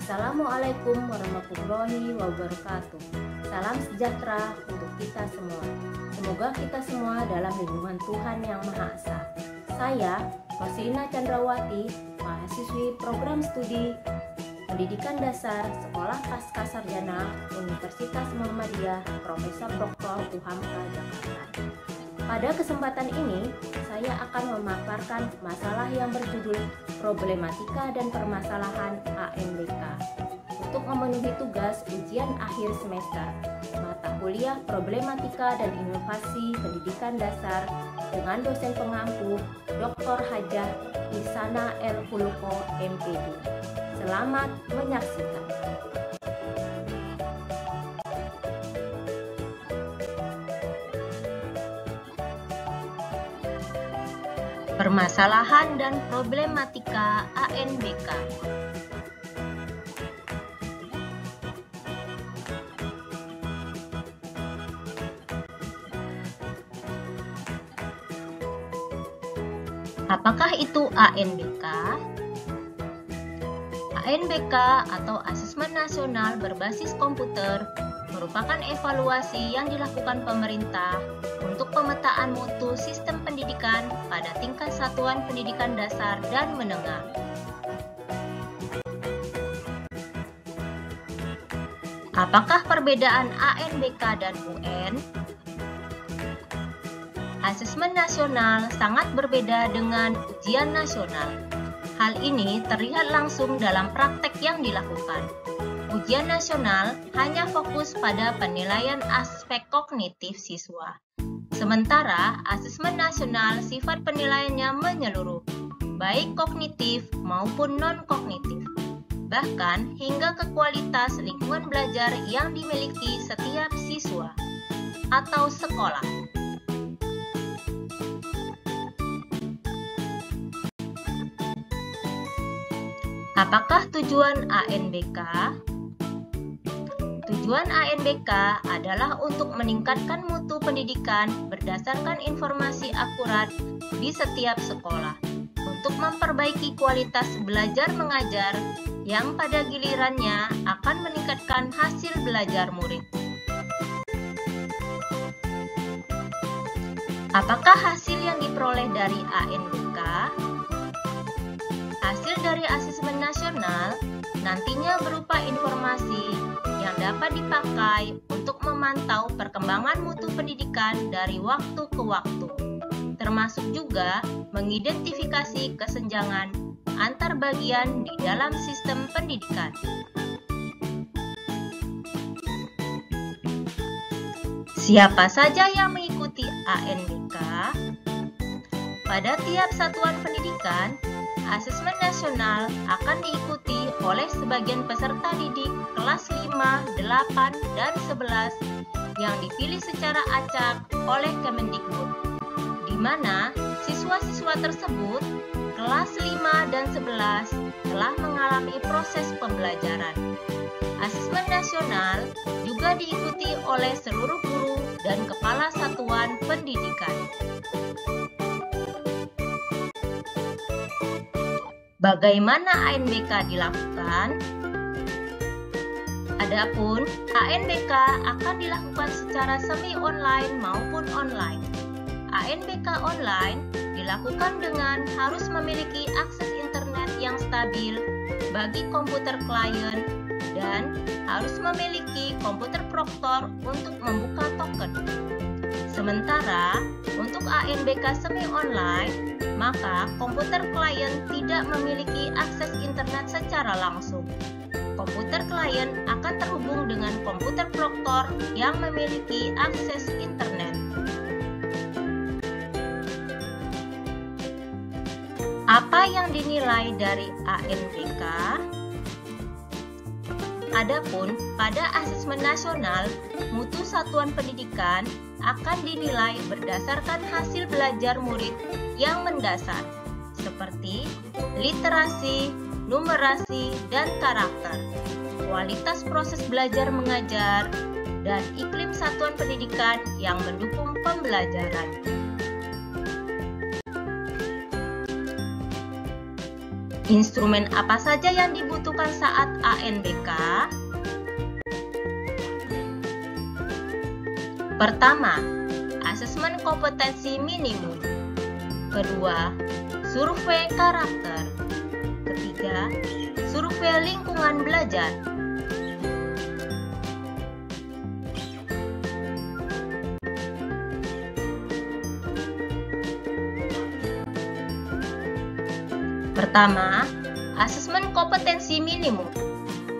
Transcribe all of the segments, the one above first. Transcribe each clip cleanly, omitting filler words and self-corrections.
Assalamualaikum warahmatullahi wabarakatuh. Salam sejahtera untuk kita semua. Semoga kita semua dalam lindungan Tuhan Yang Maha Esa. Saya, Roslina Chandrawati, mahasiswi program studi Pendidikan Dasar Sekolah Pascasarjana Universitas Muhammadiyah Profesor Dr. Uhamka Jakarta. Pada kesempatan ini, saya akan memaparkan masalah yang berjudul Problematika dan Permasalahan ANBK untuk memenuhi tugas ujian akhir semester mata kuliah Problematika dan Inovasi Pendidikan Dasar dengan dosen pengampu Dr. Hajah Ihsana El Khuluqo MPD. Selamat menyaksikan. Permasalahan dan problematika ANBK. Apakah itu ANBK? ANBK atau Asesmen Nasional Berbasis Komputer merupakan evaluasi yang dilakukan pemerintah untuk pemetaan mutu sistem pendidikan pada tingkat satuan pendidikan dasar dan menengah. Apakah perbedaan ANBK dan UN? Asesmen nasional sangat berbeda dengan ujian nasional. Hal ini terlihat langsung dalam praktek yang dilakukan. Ujian nasional hanya fokus pada penilaian aspek kognitif siswa. Sementara asesmen nasional sifat penilaiannya menyeluruh, baik kognitif maupun non-kognitif, bahkan hingga ke kualitas lingkungan belajar yang dimiliki setiap siswa atau sekolah. Apakah tujuan ANBK? Tujuan ANBK adalah untuk meningkatkan mutu pendidikan berdasarkan informasi akurat di setiap sekolah, untuk memperbaiki kualitas belajar mengajar yang pada gilirannya akan meningkatkan hasil belajar murid. Apakah hasil yang diperoleh dari ANBK? Hasil dari asesmen nasional nantinya berupa informasi yang dapat dipakai untuk memantau perkembangan mutu pendidikan dari waktu ke waktu, termasuk juga mengidentifikasi kesenjangan antar bagian di dalam sistem pendidikan. Siapa saja yang mengikuti ANBK? Pada tiap satuan pendidikan, asesmen nasional akan diikuti oleh sebagian peserta didik kelas 5, 8, dan 11 yang dipilih secara acak oleh Kemendikbud, di mana siswa-siswa tersebut kelas 5 dan 11 telah mengalami proses pembelajaran. Asesmen nasional juga diikuti oleh seluruh guru dan kepala satuan pendidikan. Bagaimana ANBK dilakukan? Adapun ANBK akan dilakukan secara semi-online maupun online. ANBK online dilakukan dengan harus memiliki akses internet yang stabil bagi komputer klien dan harus memiliki komputer proktor untuk membuka token. Sementara untuk ANBK semi-online, maka komputer klien tidak memiliki akses internet secara langsung. Komputer klien akan terhubung dengan komputer proktor yang memiliki akses internet. Apa yang dinilai dari ANBK? Adapun pada asesmen nasional, mutu satuan pendidikan akan dinilai berdasarkan hasil belajar murid yang mendasar, seperti literasi, numerasi, dan karakter, kualitas proses belajar mengajar, dan iklim satuan pendidikan yang mendukung pembelajaran. Instrumen apa saja yang dibutuhkan saat ANBK? Pertama, asesmen kompetensi minimum. Kedua, survei karakter. Ketiga, survei lingkungan belajar. Pertama, asesmen kompetensi minimum.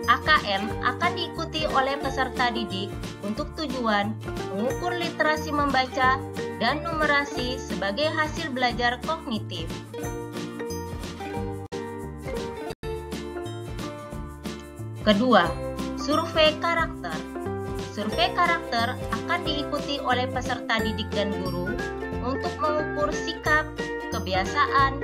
AKM akan diikuti oleh peserta didik untuk tujuan mengukur literasi membaca dan numerasi sebagai hasil belajar kognitif. Kedua, survei karakter. Survei karakter akan diikuti oleh peserta didik dan guru untuk mengukur sikap, kebiasaan,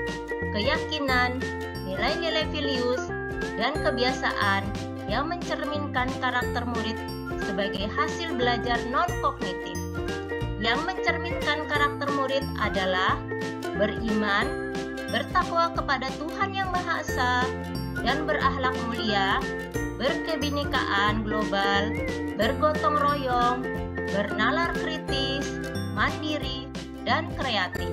keyakinan, nilai-nilai Filius, dan kebiasaan yang mencerminkan karakter murid sebagai hasil belajar non-kognitif. Yang mencerminkan karakter murid adalah beriman, bertakwa kepada Tuhan Yang Maha Esa, dan berakhlak mulia, berkebinekaan global, bergotong royong, bernalar kritis, mandiri, dan kreatif.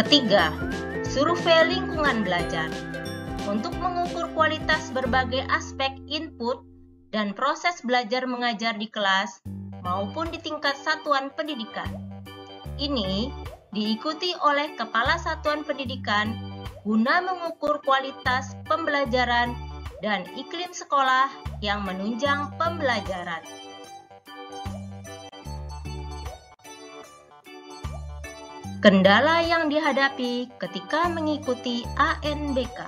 Ketiga, survei lingkungan belajar. Untuk mengukur kualitas berbagai aspek input dan proses belajar mengajar di kelas maupun di tingkat satuan pendidikan. Ini diikuti oleh kepala satuan pendidikan guna mengukur kualitas pembelajaran dan iklim sekolah yang menunjang pembelajaran. Kendala yang dihadapi ketika mengikuti ANBK.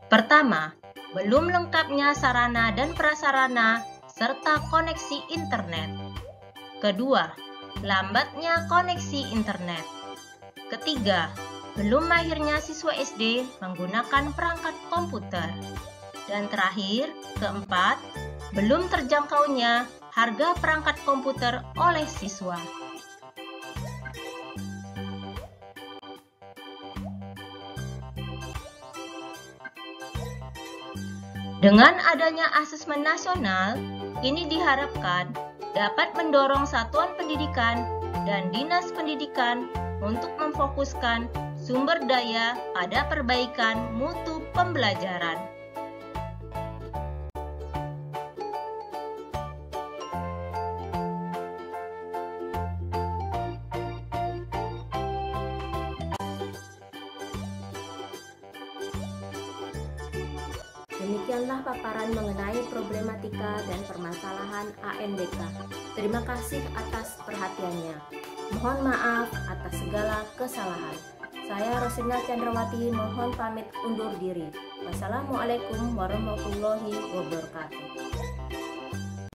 Pertama, belum lengkapnya sarana dan prasarana serta koneksi internet. Kedua, lambatnya koneksi internet. Ketiga, belum mahirnya siswa SD menggunakan perangkat komputer. Dan terakhir, keempat, belum terjangkaunya harga perangkat komputer oleh siswa. Dengan adanya asesmen nasional, ini diharapkan dapat mendorong satuan pendidikan dan dinas pendidikan untuk memfokuskan sumber daya pada perbaikan mutu pembelajaran. Demikianlah paparan mengenai problematika dan permasalahan ANBK. Terima kasih atas perhatiannya. Mohon maaf atas segala kesalahan. Saya Rosina Chandrawati mohon pamit undur diri. Wassalamualaikum warahmatullahi wabarakatuh.